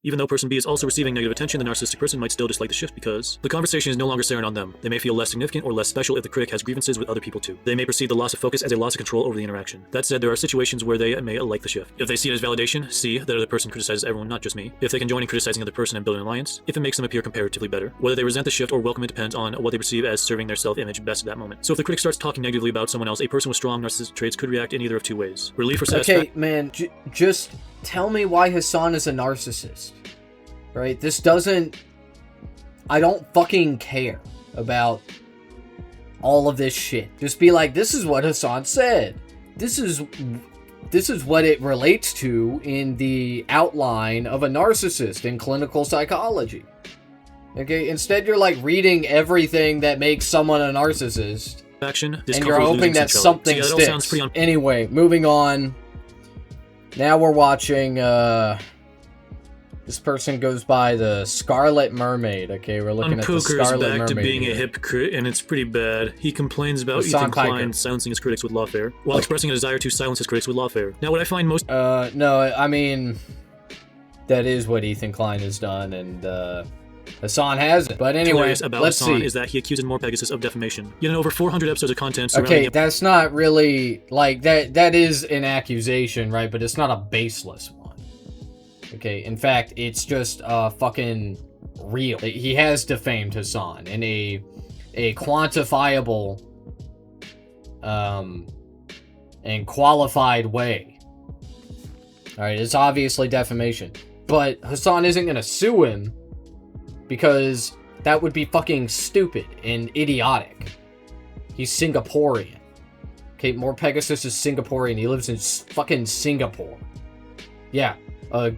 Even though person B is also receiving negative attention, the narcissistic person might still dislike the shift because the conversation is no longer centered on them. They may feel less significant or less special if the critic has grievances with other people too. They may perceive the loss of focus as a loss of control over the interaction. That said, there are situations where they may like the shift. If they see it as validation, see that the other person criticizes everyone, not just me. If they can join in criticizing the other person and build an alliance. If it makes them appear comparatively better. Whether they resent the shift or welcome it depends on what they perceive as serving their self-image best at that moment. So if the critic starts talking negatively about someone else, a person with strong narcissistic traits could react in either of two ways. Relief or satisfaction. Okay, man, just tell me why HASAN is a narcissist. Right? This doesn't... I don't fucking care about all of this shit. Just be like, this is what HASAN said. This is what it relates to in the outline of a narcissist in clinical psychology. Okay? Instead, you're like reading everything that makes someone a narcissist. And you're hoping that something sticks. Anyway, moving on. Now we're watching, this person goes by the Scarlet Mermaid. Okay, we're looking at the Scarlet Mermaid. Back to being a hypocrite, and it's pretty bad. He complains about Ethan Klein silencing his critics with lawfare, while expressing a desire to silence his critics with lawfare. Now, what I find most... no, I mean... That is what Ethan Klein has done, and, HASAN hasn't. But anyway, let's see. Is that he accuses Pegasus of defamation. Yet in over 400 episodes of content okay, that's not really... Like, that is an accusation, right? But it's not a baseless one. Okay, in fact, it's just fucking real. He has defamed HASAN in a quantifiable and qualified way. Alright, it's obviously defamation. But HASAN isn't gonna sue him because that would be fucking stupid and idiotic. He's Singaporean. Okay, Pegasus is Singaporean. He lives in fucking Singapore. Yeah.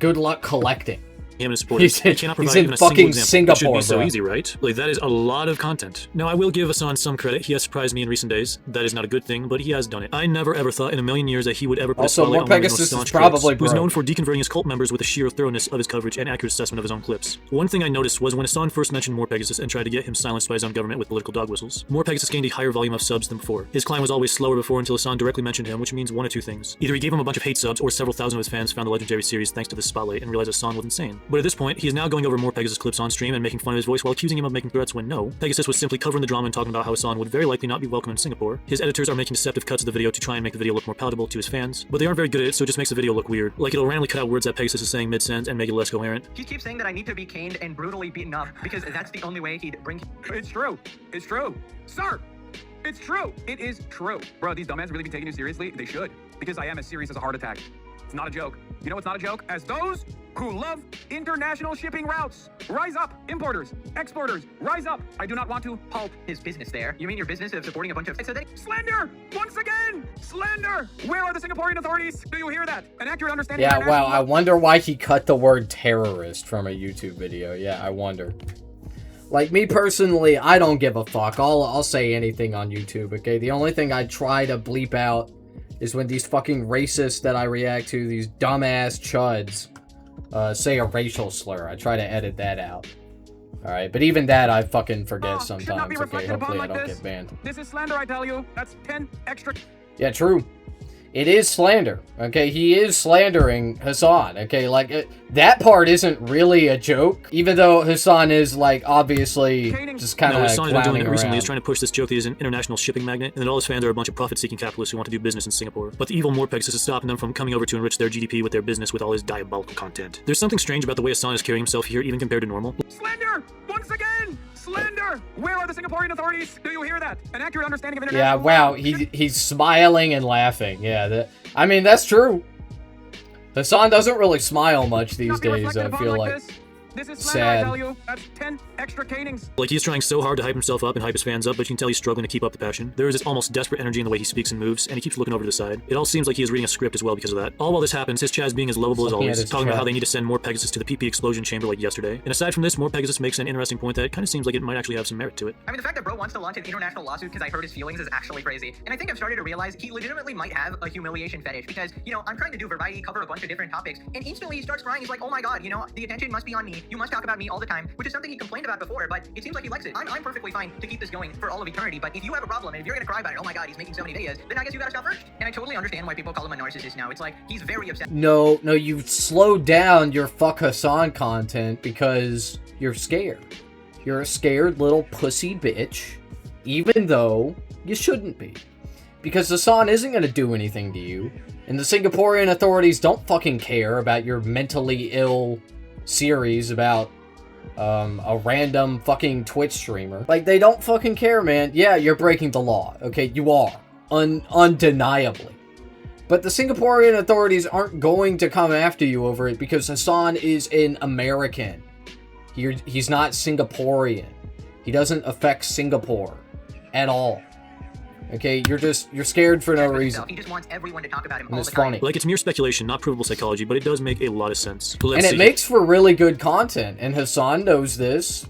Good luck collecting. Him and supporters. He's in fucking Singapore, It should be so easy, right? Like, that is a lot of content. Now, I will give HASAN some credit. He has surprised me in recent days. That is not a good thing, but he has done it. I never ever thought in a million years that he would ever put also, a Pegasus is probably who's known for deconverting his cult members with the sheer thoroughness of his coverage and accurate assessment of his own clips. One thing I noticed was when HASAN first mentioned Pegasus and tried to get him silenced by his own government with political dog whistles, Pegasus gained a higher volume of subs than before. His climb was always slower before until HASAN directly mentioned him, which means one of two things. Either he gave him a bunch of hate subs, or several thousand of his fans found the legendary series thanks to this spotlight and realized HASAN was insane. But at this point, he is now going over Pegasus clips on stream and making fun of his voice while accusing him of making threats when no. Pegasus was simply covering the drama and talking about how HASAN would very likely not be welcome in Singapore. His editors are making deceptive cuts of the video to try and make the video look more palatable to his fans, but they aren't very good at it, so it just makes the video look weird. Like, it'll randomly cut out words that Pegasus is saying mid-sentence and make it less coherent. He keeps saying that I need to be caned and brutally beaten up because that's the only way he'd bring... It's true. It's true. Sir! It's true. It is true. Bro, these dumbasses really be taking you seriously? They should. Because I am as serious as a heart attack. It's not a joke. You know what's not a joke? As those who love international shipping routes. Rise up, importers, exporters, rise up. I do not want to halt his business there. You mean your business of supporting a bunch of... Slander! Once again! Slander! Where are the Singaporean authorities? Do you hear that? An accurate understanding... Yeah, wow, I wonder why he cut the word terrorist from a YouTube video. Yeah, I wonder. Like, me personally, I don't give a fuck. I'll say anything on YouTube, okay? The only thing I try to bleep out is when these fucking racists that I react to, these dumbass chuds, say a racial slur. I try to edit that out. Alright, but even that I fucking forget sometimes. Okay, hopefully I don't get banned. This is slander, I tell you. That's 10 extra... Yeah, true. It is slander, okay? He is slandering HASAN, okay? Like, that part isn't really a joke, even though HASAN is, like, obviously just kind of HASAN has been doing it recently. He's trying to push this joke that he's an international shipping magnate, and that all his fans are a bunch of profit-seeking capitalists who want to do business in Singapore. But the evil Pegasus is stopping them from coming over to enrich their GDP with their business with all his diabolical content. There's something strange about the way HASAN is carrying himself here, even compared to normal. Slander! Once again! Slander! Where are the Singaporean authorities? Do you hear that? An accurate understanding of international... Yeah, wow, he's smiling and laughing. Yeah, I mean, that's true. HASAN doesn't really smile much these days, I feel like. This is slander, I tell you. That's 10 extra canings. Like, he's trying so hard to hype himself up and hype his fans up, but you can tell he's struggling to keep up the passion. There is this almost desperate energy in the way he speaks and moves, and he keeps looking over to the side. It all seems like he is reading a script as well because of that. All while this happens, his Chaz being as lovable as always, talking about how they need to send Pegasus to the PP explosion chamber like yesterday. And aside from this, Pegasus makes an interesting point that kind of seems like it might actually have some merit to it. I mean, the fact that bro wants to launch an international lawsuit because I hurt his feelings is actually crazy. And I think I've started to realize he legitimately might have a humiliation fetish because, you know, I'm trying to do variety, cover a bunch of different topics, and instantly he starts crying. He's like, oh my god, you know, the attention must be on me. me, you must talk about me all the time, which is something he complained about before, but it seems like he likes it. I'm perfectly fine to keep this going for all of eternity, but if you have a problem, and if you're gonna cry about it, oh my god, he's making so many videos, then I guess you gotta stop first. And I totally understand why people call him a narcissist now. It's like, he's very upset. No, you've slowed down your fuck Hasan content because you're scared. You're a scared little pussy bitch, even though you shouldn't be. Because Hasan isn't gonna do anything to you, and the Singaporean authorities don't fucking care about your mentally ill series about a random fucking Twitch streamer. Like, they don't fucking care, man. Yeah, you're breaking the law. Okay, you are. Undeniably. But the Singaporean authorities aren't going to come after you over it because Hasan is an American. He's not Singaporean. He doesn't affect Singapore at all. Okay, you're scared for no reason. He just wants everyone to talk about him And all it's the time. funny. Like, it's mere speculation, not provable psychology, but it does make a lot of sense. And it makes for really good content, and Hasan knows this.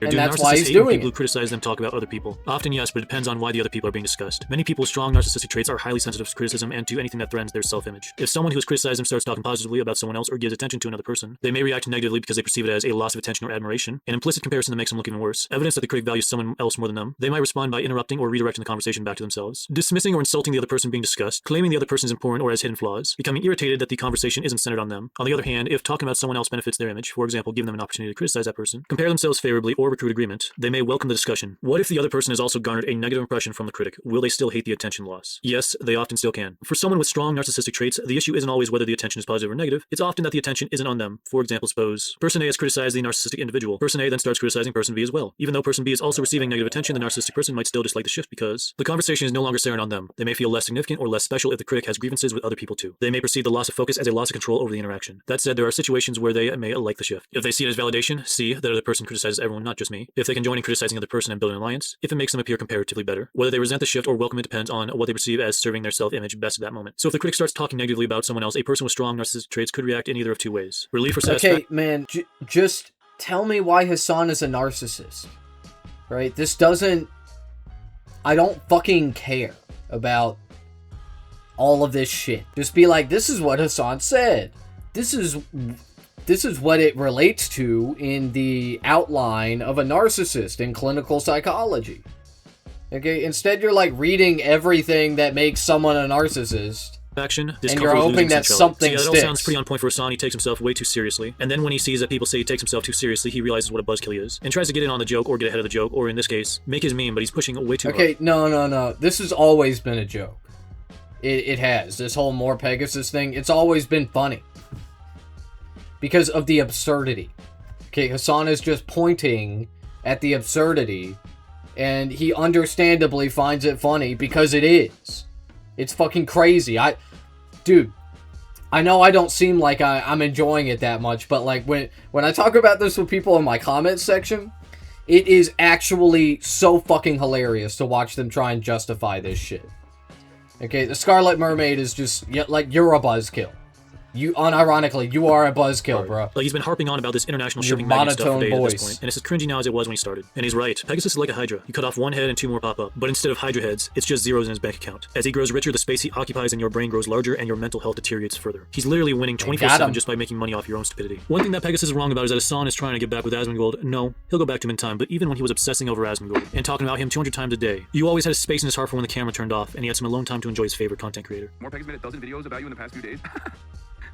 And Do that's why narcissists he's hate when doing people who it. criticize them talk about other people? Often yes, but it depends on why the other people are being discussed. Many people with strong narcissistic traits are highly sensitive to criticism and to anything that threatens their self-image. If someone who has criticized them starts talking positively about someone else or gives attention to another person, they may react negatively because they perceive it as a loss of attention or admiration, an implicit comparison that makes them look even worse, evidence that the critic values someone else more than them. They might respond by interrupting or redirecting the conversation back to themselves, dismissing or insulting the other person being discussed, claiming the other person is important or has hidden flaws, becoming irritated that the conversation isn't centered on them. On the other hand, if talking about someone else benefits their image, for example, giving them an opportunity to criticize that person, compare themselves favorably, or recruit agreement, they may welcome the discussion. What if the other person has also garnered a negative impression from the critic? Will they still hate the attention loss? Yes, they often still can. For someone with strong narcissistic traits, the issue isn't always whether the attention is positive or negative. It's often that the attention isn't on them. For example, suppose person A has criticized the narcissistic individual. Person A then starts criticizing person B as well. Even though person B is also receiving negative attention, the narcissistic person might still dislike the shift because the conversation is no longer centered on them. They may feel less significant or less special if the critic has grievances with other people too. They may perceive the loss of focus as a loss of control over the interaction. That said, there are situations where they may like the shift. If they see it as validation, see that other person criticizes everyone, not just me. If they can join in criticizing other person and build an alliance, if it makes them appear comparatively better. Whether they resent the shift or welcome it depends on what they perceive as serving their self-image best at that moment. So if the critic starts talking negatively about someone else, a person with strong narcissistic traits could react in either of two ways. Relief or satisfaction. Okay, man, just tell me why Hasan is a narcissist. Right? This doesn't... I don't fucking care about all of this shit. Just be like, this is what Hasan said. This is what it relates to in the outline of a narcissist in clinical psychology. Okay, instead you're like reading everything that makes someone a narcissist. And you're hoping that something that all sticks. sounds pretty on point for Hasan. He takes himself way too seriously. And then when he sees that people say he takes himself too seriously, he realizes what a buzzkill he is. And tries to get in on the joke or get ahead of the joke, or in this case, make his meme, but he's pushing it way too hard. Okay, no. This has always been a joke. It has. This whole More Pegasus thing, it's always been funny. Because of the absurdity. Okay, Hasan is just pointing at the absurdity, and he understandably finds it funny because it is. It's fucking crazy. Dude, I know I don't seem like I'm enjoying it that much, but like when I talk about this with people in my comments section, it is actually so fucking hilarious to watch them try and justify this shit. Okay, the Scarlet Mermaid is just, like, you're a buzzkill. You, unironically, you are a buzzkill, bro. Like, he's been harping on about this international Your shipping magnet stuff for monotone days at voice. this point, and it's as cringy now as it was when he started. And he's right. Pegasus is like a Hydra. You cut off one head and two more pop up. But instead of Hydra heads, it's just zeros in his bank account. As he grows richer, the space he occupies in your brain grows larger, and your mental health deteriorates further. He's literally winning 24/7 just by making money off your own stupidity. One thing that Pegasus is wrong about is that Hasan is trying to get back with Asmongold. No, he'll go back to him in time, but even when he was obsessing over Asmongold and talking about him 200 times a day, you always had a space in his heart for when the camera turned off, and he had some alone time to enjoy his favorite content creator. More Pegasus made a dozen videos about you in the past few days.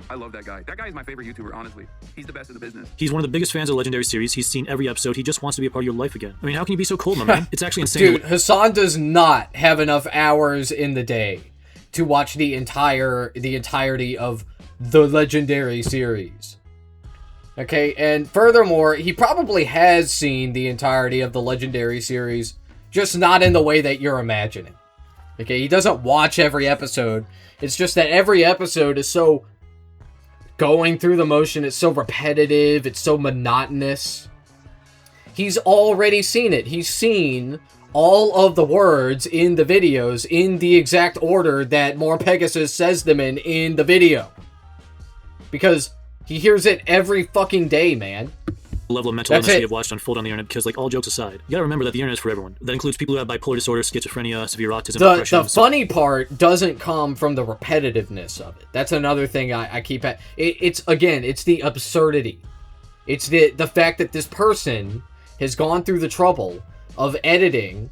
I love that guy. That guy is my favorite YouTuber, honestly. He's the best in the business. He's one of the biggest fans of the Legendary series. He's seen every episode. He just wants to be a part of your life again. I mean, how can you be so cold, my man? It's actually insane. Dude, Hasan does not have enough hours in the day to watch the entirety of the Legendary series. Okay, and furthermore, he probably has seen the entirety of the Legendary series, just not in the way that you're imagining. Okay, he doesn't watch every episode. It's just that every episode is so going through the motion, it's so repetitive, it's so monotonous. He's already seen it. He's seen all of the words in the videos in the exact order that More Pegasus says them in the video. Because he hears it every fucking day, man. Level of mental illness we have watched unfold on the internet, because, like, all jokes aside, you gotta remember that the internet is for everyone. That includes people who have bipolar disorder, schizophrenia, severe autism, depression. The funny part doesn't come from the repetitiveness of it. That's another thing I keep at. It's the absurdity. It's the fact that this person has gone through the trouble of editing,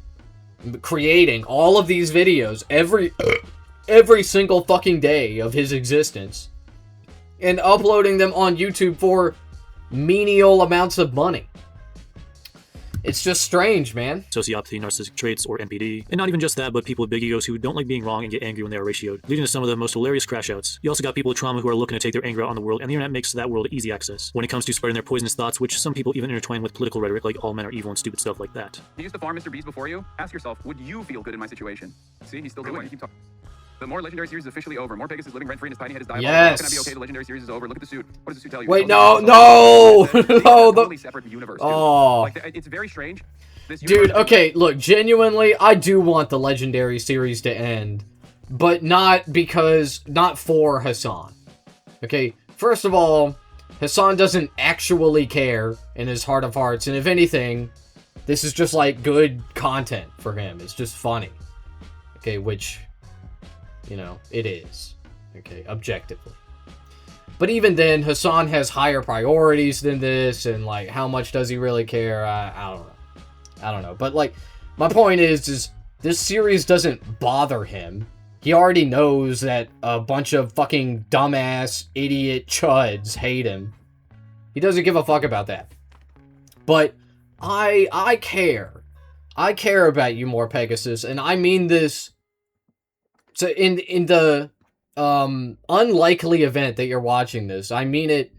creating all of these videos every single fucking day of his existence and uploading them on YouTube for menial amounts of money. It's just strange, man. Sociopathy, narcissistic traits, or NPD. And not even just that, but people with big egos who don't like being wrong and get angry when they are ratioed, leading to some of the most hilarious crash outs. You also got people with trauma who are looking to take their anger out on the world, and the internet makes that world easy access. When it comes to spreading their poisonous thoughts, which some people even intertwine with political rhetoric like all men are evil and stupid stuff like that. He used to farm Mr. Beast before you. Ask yourself, would you feel good in my situation? See, he's still doing it. Keep talking. The More Legendary series is officially over. More Pegasus living rent-free in his tiny head is diabolical. Yes. How can I be okay? The Legendary series is over. Look at the suit. What does the suit tell you? Wait, It no, tells you no, no. totally separate universe. Oh. Like, it's very strange. This Dude, universe- okay, look, genuinely, I do want the Legendary series to end, but not for Hasan. Okay, first of all, Hasan doesn't actually care in his heart of hearts, and if anything, this is just like good content for him. It's just funny. Okay, which, you know, it is. Okay, objectively. But even then, Hasan has higher priorities than this, and like, how much does he really care? I don't know. I don't know. But like, my point is this series doesn't bother him. He already knows that a bunch of fucking dumbass, idiot chuds hate him. He doesn't give a fuck about that. But I care. I care about you more, Pegasus, and I mean this. So in the unlikely event that you're watching this, I mean it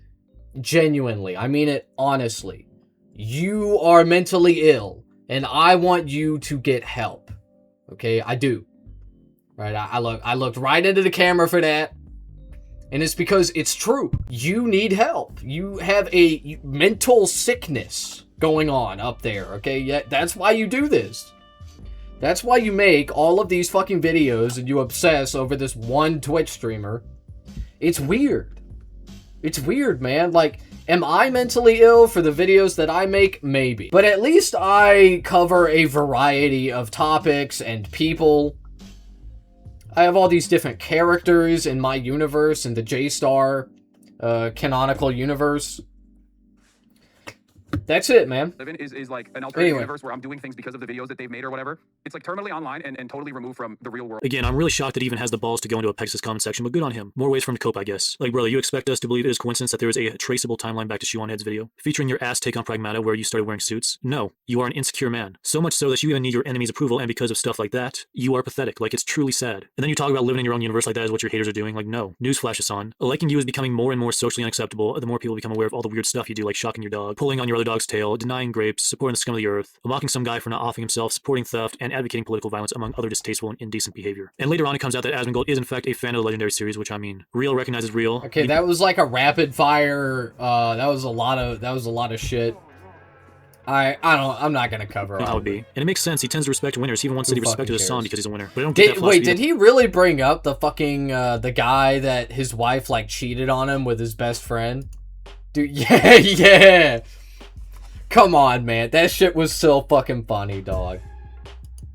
genuinely. I mean it honestly. You are mentally ill, and I want you to get help. Okay, I do. Right, I looked right into the camera for that, and it's because it's true. You need help. You have a mental sickness going on up there, okay? Yeah, that's why you do this. That's why you make all of these fucking videos and you obsess over this one Twitch streamer. It's weird. It's weird, man. Like, am I mentally ill for the videos that I make? Maybe. But at least I cover a variety of topics and people. I have all these different characters in my universe, in the J-Star canonical universe. That's it, man. Live in is like an alternative universe where I'm doing things because of the videos that they've made or whatever. It's like terminally online and totally removed from the real world. Again, I'm really shocked that he even has the balls to go into a Pegasus comment section, but good on him. More ways for him to cope, I guess. Like, brother, you expect us to believe it is coincidence that there is a traceable timeline back to Shoe on Head's video, featuring your ass take on Pragmata where you started wearing suits? No, you are an insecure man. So much so that you even need your enemy's approval, and because of stuff like that, you are pathetic. Like, it's truly sad. And then you talk about living in your own universe like that is what your haters are doing. Like, no. Newsflash, Hasan. Liking you is becoming more and more socially unacceptable the more people become aware of all the weird stuff you do, like shocking your dog, pulling on your other dog's tail, denying grapes, supporting the scum of the earth, mocking some guy for not offing himself, supporting theft, and advocating political violence, among other distasteful and indecent behavior. And later on, it comes out that Asmongold is in fact a fan of the Legendary series, which I mean, real recognizes real. Okay, that was like a rapid fire. That was a lot of shit. I'm not gonna cover all How it would be. And it makes sense. He tends to respect winners. He even once said he respected his son because he's a winner. But I don't get that philosophy. Wait, did he really bring up the fucking the guy that his wife like cheated on him with his best friend? Dude, yeah. Come on, man. That shit was so fucking funny, dog.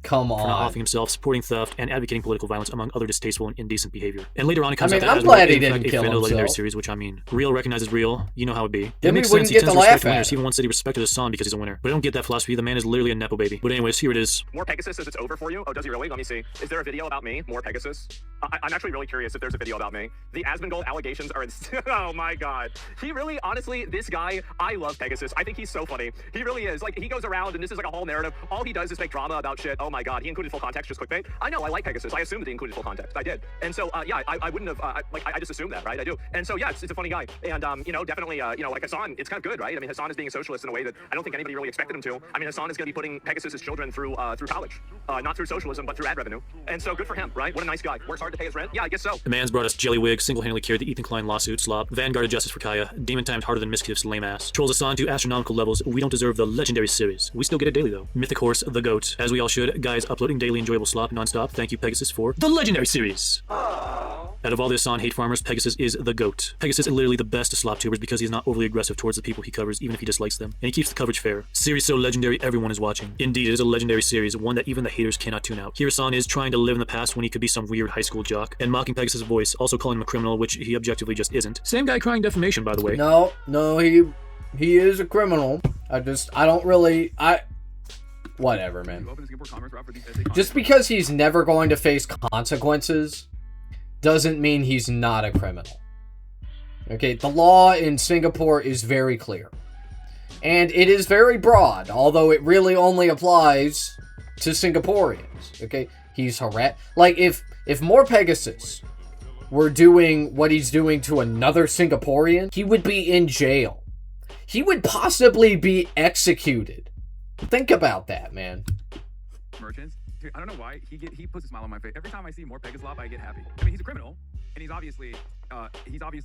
Come on. For not offing himself, supporting theft, and advocating political violence, among other distasteful and indecent behavior. And later on, it comes out that I'm glad he didn't kill himself. Legendary series, which I mean, real recognizes real. You know how it be. Then it makes we wouldn't sense. get He the tends to respect laugh winners. at He even once said he respected his son because he's a winner. But I don't get that philosophy. The man is literally a nepo baby. But anyways, here it is. More Pegasus says it's over for you. Oh, does he really? Let me see. Is there a video about me? More Pegasus? I'm actually really curious if there's a video about me. The Asmongold allegations are oh my god. He really, honestly, this guy, I love Pegasus. I think he's so funny. He really is. Like, he goes around and this is like a whole narrative. All he does is make drama about shit. Oh my god. He included full context, just clickbait. I know, I like Pegasus. I assumed that he included full context. I did. And so, yeah, I wouldn't have, I just assumed that, right? I do. And so, yeah, it's a funny guy. And, you know, definitely, you know, like Hasan, it's kind of good, right? I mean, Hasan is being a socialist in a way that I don't think anybody really expected him to. I mean, Hasan is going to be putting Pegasus's children through college. Not through socialism, but through ad revenue. And so, good for him, right? What a nice guy. Works hard to pay his rent. Yeah, I guess so. The man's brought us Jellywig, single-handedly carried the Ethan Klein lawsuit, slop, vanguarded justice for Kaya, demon-timed harder than Mischief's lame ass, trolls Hasan to astronomical levels. We don't deserve the Legendary series. We still get it daily, though. Mythic Horse, the GOAT. As we all should. Guys, uploading daily enjoyable slop non-stop. Thank you, Pegasus, for the Legendary series. Out of all the Hasan hate farmers, Pegasus is the GOAT. Pegasus is literally the best of slop tubers because he's not overly aggressive towards the people he covers, even if he dislikes them. And he keeps the coverage fair. Series so legendary, everyone is watching. Indeed, it is a legendary series, one that even the haters cannot tune out. Here Hasan is trying to live in the past when he could be some weird high school jock, and mocking Pegasus' voice, also calling him a criminal, which he objectively just isn't. Same guy crying defamation, by the way. No, he is a criminal. I don't really, whatever, man. Just because he's never going to face consequences doesn't mean he's not a criminal. Okay, the law in Singapore is very clear. And it is very broad, although it really only applies to Singaporeans. Okay, he's harassed. Like, if more Pegasus were doing what he's doing to another Singaporean, he would be in jail. He would possibly be executed. Think about that, man. Merchants. Dude, I don't know why he puts a smile on my face every time I see more Pegaslop. I get happy. I mean, he's a criminal, and he's obviously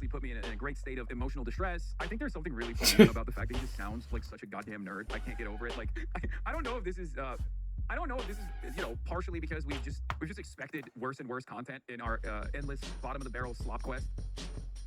put me in a great state of emotional distress. I think there's something really funny about the fact that he just sounds like such a goddamn nerd. I can't get over it. Like, I don't know if this is partially because we've just expected worse and worse content in our endless bottom of the barrel slop quest.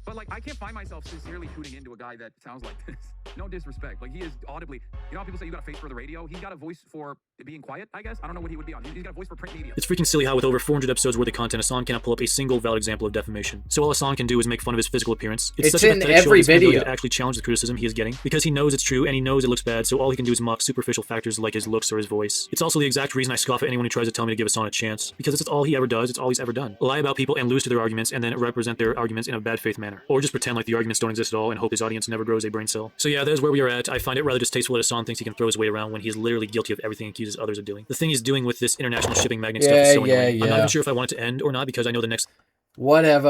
But, like, I can't find myself sincerely tuning into a guy that sounds like this. No disrespect. Like, he is audibly... You know how people say you got a face for the radio? He's got a voice for being quiet, I guess? I don't know what he would be on. He's got a voice for print media. It's freaking silly how with over 400 episodes worth of content, HASAN cannot pull up a single valid example of defamation. So all HASAN can do is make fun of his physical appearance. It's such a in pathetic show every of his inability video. to actually challenge the criticism he is getting, because he knows it's true and he knows it looks bad, so all he can do is mock superficial factors like his looks or his voice. It's also the exact reason I scoff at anyone who tries to tell me to give HASAN a chance, because it's all he ever does, it's all he's ever done. Lie about people and lose to their arguments and then represent their arguments in a bad faith manner. Or just pretend like the arguments don't exist at all and hope his audience never grows a brain cell. So yeah, there's where we are at. I find it rather distasteful that HASAN thinks he can throw his weight around when he is literally guilty of everything he accuses others of doing. The thing he's doing with this international shipping magnet stuff is so annoying. I'm not even sure if I want it to end or not, because I know the next... Whatever.